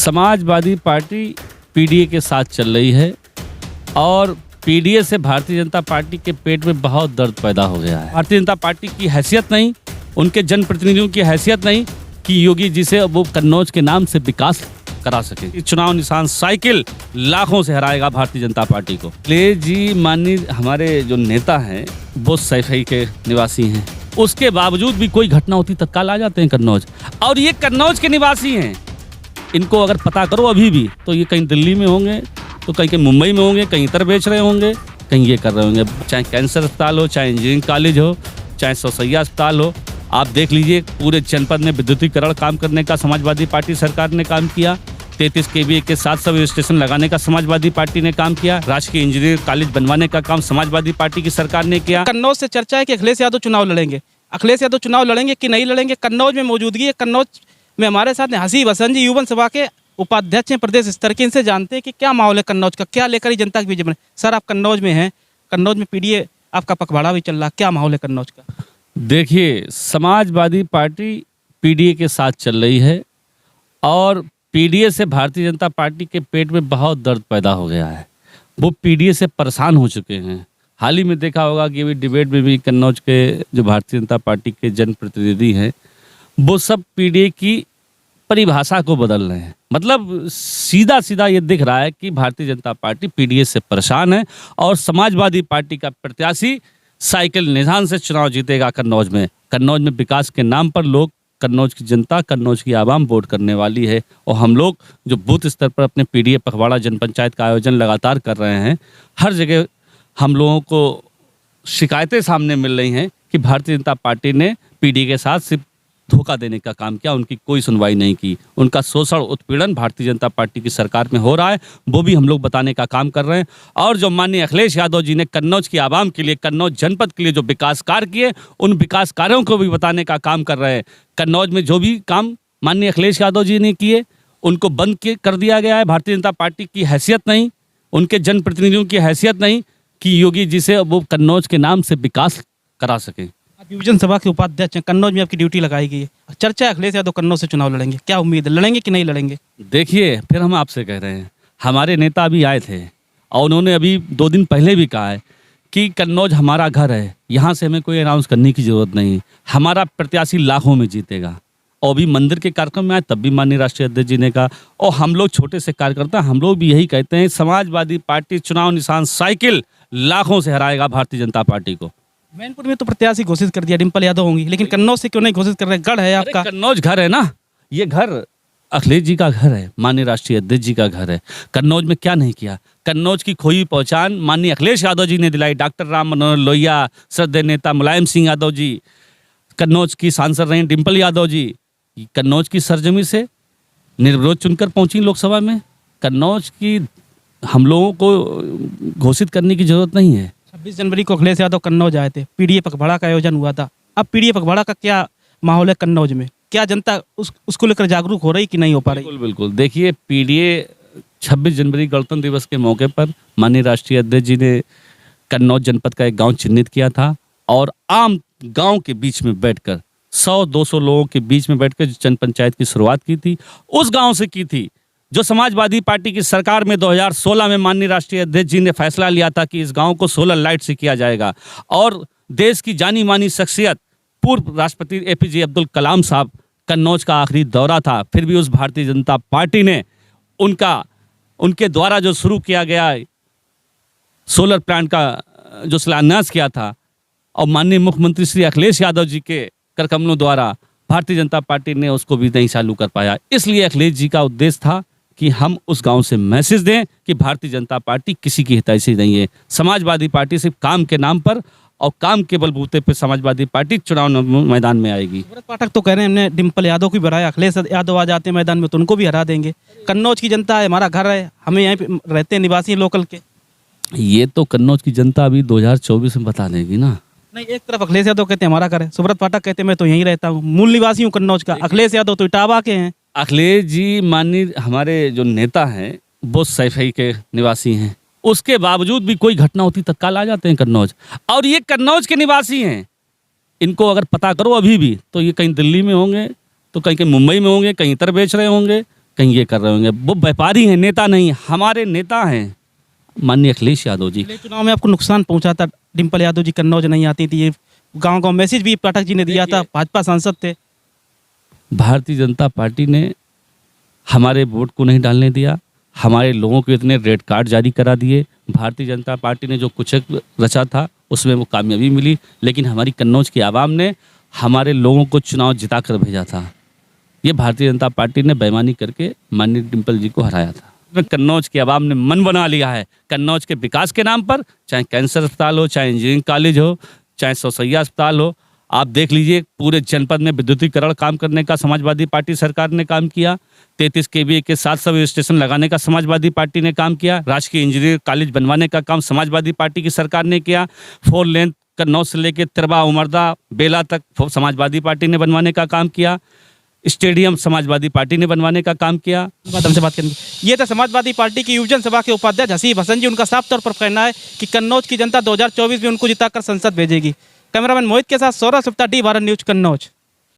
Samajwadi party PDA के साथ चल रही है और पीडीए से भारतीय जनता पार्टी के पेट में बहुत दर्द पैदा हो गया है। भारतीय जनता पार्टी की हैसियत नहीं, उनके जनप्रतिनिधियों की हैसियत नहीं कि योगी जी से वो कन्नौज के नाम से विकास करा सके। चुनाव निशान साइकिल लाखों से हराएगा भारतीय जनता पार्टी को। ले जी माननीय हमारे जो नेता हैं वो सैफई के निवासी हैं, उसके बावजूद भी कोई घटना होती तत्काल आ जाते हैं कन्नौज, और ये कन्नौज के निवासी हैं। इनको अगर पता करो अभी भी तो ये कहीं दिल्ली में होंगे, तो कहीं मुंबई में होंगे, कहीं इतर बेच रहे होंगे, कहीं ये कर रहे होंगे। चाहे कैंसर अस्पताल हो, चाहे इंजीनियरिंग कॉलेज हो, चाहे सौसैया अस्पताल हो, आप देख लीजिए पूरे जनपद में विद्युतीकरण काम करने का समाजवादी पार्टी सरकार ने काम किया। 33 kVA के साथ सब स्टेशन लगाने का समाजवादी पार्टी ने काम किया। राजकीय इंजीनियरिंग कॉलेज बनवाने का काम समाजवादी पार्टी की सरकार ने किया। कन्नौज से चर्चा है कि अखिलेश यादव चुनाव लड़ेंगे। अखिलेश यादव चुनाव लड़ेंगे कि नहीं लड़ेंगे, कन्नौज में मौजूदगी है। कन्नौज में हमारे साथ हसीब हसन जी युवन सभा के उपाध्यक्ष हैं प्रदेश स्तर के। इनसे जानते हैं कि क्या माहौल है कन्नौज का, क्या लेकर ही जनता के बीच में। सर, आप कन्नौज में हैं, कन्नौज में पीडीए आपका पखवाड़ा भी चल रहा है, क्या माहौल है कन्नौज का? देखिए, समाजवादी पार्टी पीडीए के साथ चल रही है और पीडीए से भारतीय जनता पार्टी के पेट में बहुत दर्द पैदा हो गया है। वो पीडीए से परेशान हो चुके हैं। हाल ही में देखा होगा कि अभी डिबेट में भी कन्नौज के जो भारतीय जनता पार्टी के जनप्रतिनिधि हैं वो सब पीडीए की परिभाषा को बदल रहे हैं। मतलब सीधा सीधा ये दिख रहा है कि भारतीय जनता पार्टी पीडीए से परेशान है और समाजवादी पार्टी का प्रत्याशी साइकिल निशान से चुनाव जीतेगा कन्नौज में। कन्नौज में विकास के नाम पर लोग, कन्नौज की जनता, कन्नौज की आवाम वोट करने वाली है। और हम लोग जो बूथ स्तर पर अपने पीडीए पखवाड़ा जनपंचायत का आयोजन लगातार कर रहे हैं, हर जगह हम लोगों को शिकायतें सामने मिल रही हैं कि भारतीय जनता पार्टी ने पीडीए के साथ सिर्फ धोखा देने का काम किया, उनकी कोई सुनवाई नहीं की। उनका शोषण उत्पीड़न भारतीय जनता पार्टी की सरकार में हो रहा है, वो भी हम लोग बताने का काम कर रहे हैं। और जो माननीय अखिलेश यादव जी ने कन्नौज की आवाम के लिए, कन्नौज जनपद के लिए जो विकास कार्य किए, उन विकास कार्यों को भी बताने का काम कर रहे हैं। कन्नौज में जो भी काम माननीय अखिलेश यादव जी ने किए उनको बंद कर दिया गया है। भारतीय जनता पार्टी की हैसियत नहीं, उनके जनप्रतिनिधियों की हैसियत नहीं कि योगी जी से वो कन्नौज के नाम से विकास करा सकें। युवन सभा के उपाध्यक्ष हैं, कन्नौज में आपकी ड्यूटी लगाई गई है। चर्चा है अखिलेश यादव कन्नौज से चुनाव लड़ेंगे, क्या उम्मीद है, लड़ेंगे कि नहीं लड़ेंगे? देखिए, फिर हम आपसे कह रहे हैं, हमारे नेता अभी आए थे और उन्होंने अभी 2 दिन पहले भी कहा है कि कन्नौज हमारा घर है, यहाँ से हमें कोई अनाउंस करने की जरूरत नहीं, हमारा प्रत्याशी लाखों में जीतेगा। और अभी मंदिर के कार्यक्रम में आए तब भी माननीय राष्ट्रीय अध्यक्ष जी ने कहा। और हम लोग छोटे से कार्यकर्ता, हम लोग भी यही कहते हैं, समाजवादी पार्टी चुनाव निशान साइकिल लाखों से हराएगा भारतीय जनता पार्टी को। मैनपुर में तो प्रत्याशी घोषित कर दिया, डिम्पल यादव होंगी, लेकिन कन्नौज से क्यों नहीं घोषित कर रहे? गढ़ है आपका। कन्नौज घर है ना, ये घर अखिलेश जी का घर है, माननीय राष्ट्रीय अध्यक्ष जी का घर है। कन्नौज में क्या नहीं किया? कन्नौज की खोई पहचान माननीय अखिलेश यादव जी ने दिलाई। डॉक्टर राम मनोहर लोहिया, श्रद्धेय नेता मुलायम सिंह यादव जी, कन्नौज की सांसद रहे डिम्पल यादव जी, कन्नौज की सरजमी से निर्विरोध चुनकर पहुंची लोकसभा में। कन्नौज की हम लोगों को घोषित करने की जरूरत नहीं है। 26 जनवरी को अखिलेश यादव कन्नौज आए थे, पीडीए पखवाड़ा का आयोजन हुआ था। अब पीडीए पखवाड़ा का क्या माहौल है कन्नौज में? क्या जनता उसको लेकर जागरूक हो रही कि नहीं हो पा रही? बिल्कुल बिल्कुल। देखिए, पीडीए 26 जनवरी गणतंत्र दिवस के मौके पर माननीय राष्ट्रीय अध्यक्ष जी ने कन्नौज जनपद का एक गांव चिन्हित किया था और आम गांव के बीच में बैठकर 100-200 लोगों के बीच में बैठकर जनपंचायत की शुरुआत की थी। उस गाँव से की थी जो समाजवादी पार्टी की सरकार में 2016 में माननीय राष्ट्रीय अध्यक्ष जी ने फैसला लिया था कि इस गांव को सोलर लाइट से किया जाएगा। और देश की जानी मानी शख्सियत पूर्व राष्ट्रपति एपीजे अब्दुल कलाम साहब कन्नौज का आखिरी दौरा था, फिर भी उस भारतीय जनता पार्टी ने उनके द्वारा जो शुरू किया गया सोलर प्लांट का जो शिलान्यास किया था और माननीय मुख्यमंत्री श्री अखिलेश यादव जी के कर कमलों द्वारा भारतीय जनता पार्टी ने उसको भी नहीं चालू कर पाया। इसलिए अखिलेश जी का उद्देश्य था कि हम उस गांव से मैसेज दें कि भारतीय जनता पार्टी किसी की हितैषी नहीं है। समाजवादी पार्टी सिर्फ काम के नाम पर और काम के बलबूते पर समाजवादी पार्टी चुनाव मैदान में आएगी। सुब्रत पाठक तो कह रहे हैं हमने डिम्पल यादव को भी हराया, अखिलेश यादव आ जाते हैं मैदान में तो उनको भी हरा देंगे। कन्नौज की जनता है, हमारा घर है, हमें यहीं पे रहते हैं, निवासी लोकल के। ये तो कन्नौज की जनता अभी 2024 में बता देगी ना। नहीं, एक तरफ अखिलेश यादव कहते हैं हमारा घर है, सुब्रत पाठक कहते हैं मैं तो यहीं रहता हूँ, मूल निवासी हूँ कन्नौज का। अखिलेश यादव तो इटावा के हैं। अखिलेश जी माननीय हमारे जो नेता हैं वो सैफई के निवासी हैं, उसके बावजूद भी कोई घटना होती तत्काल आ जाते हैं कन्नौज, और ये कन्नौज के निवासी हैं। इनको अगर पता करो अभी भी तो ये कहीं दिल्ली में होंगे, तो कहीं मुंबई में होंगे, कहीं इतर बेच रहे होंगे, कहीं ये कर रहे होंगे। वो व्यापारी हैं, नेता नहीं। हमारे नेता हैं माननीय अखिलेश यादव जी। पिछले चुनाव में आपको नुकसान पहुंचा था, डिम्पल यादव जी कन्नौज नहीं आती थी, ये गांव गांव मैसेज भी पाठक जी ने दिया था, भाजपा सांसद थे। भारतीय जनता पार्टी ने हमारे वोट को नहीं डालने दिया, हमारे लोगों को इतने रेड कार्ड जारी करा दिए। भारतीय जनता पार्टी ने जो कुछ रचा था उसमें वो कामयाबी मिली, लेकिन हमारी कन्नौज की आवाम ने हमारे लोगों को चुनाव जिता कर भेजा था। ये भारतीय जनता पार्टी ने बेईमानी करके माननीय डिम्पल जी को हराया था। कन्नौज की आवाम ने मन बना लिया है कन्नौज के विकास के नाम पर, चाहे कैंसर अस्पताल हो, चाहे इंजीनियरिंग कॉलेज हो, चाहे सौसैया अस्पताल हो। आप देख लीजिए पूरे जनपद में विद्युतीकरण काम करने का समाजवादी पार्टी सरकार ने काम किया। 33 kVA के 7 सब स्टेशन लगाने का समाजवादी पार्टी ने काम किया। राजकीय इंजीनियरिंग कॉलेज बनवाने का काम समाजवादी पार्टी की सरकार ने किया। 4 लेन कन्नौज से लेकर तिरवा उमरदा बेला तक समाजवादी पार्टी ने बनवाने का काम किया। स्टेडियम समाजवादी पार्टी ने बनवाने का काम किया। हमसे बात करेंगे। ये था समाजवादी पार्टी की युवजन सभा के उपाध्यक्ष हसीब हसन जी। उनका साफ तौर पर कहना है कि कन्नौज की जनता 2024 में उनको जिताकर संसद भेजेगी। कैमरामैन मोहित के साथ सौरभ सुप्ता, डी भारत न्यूज, कन्नौज।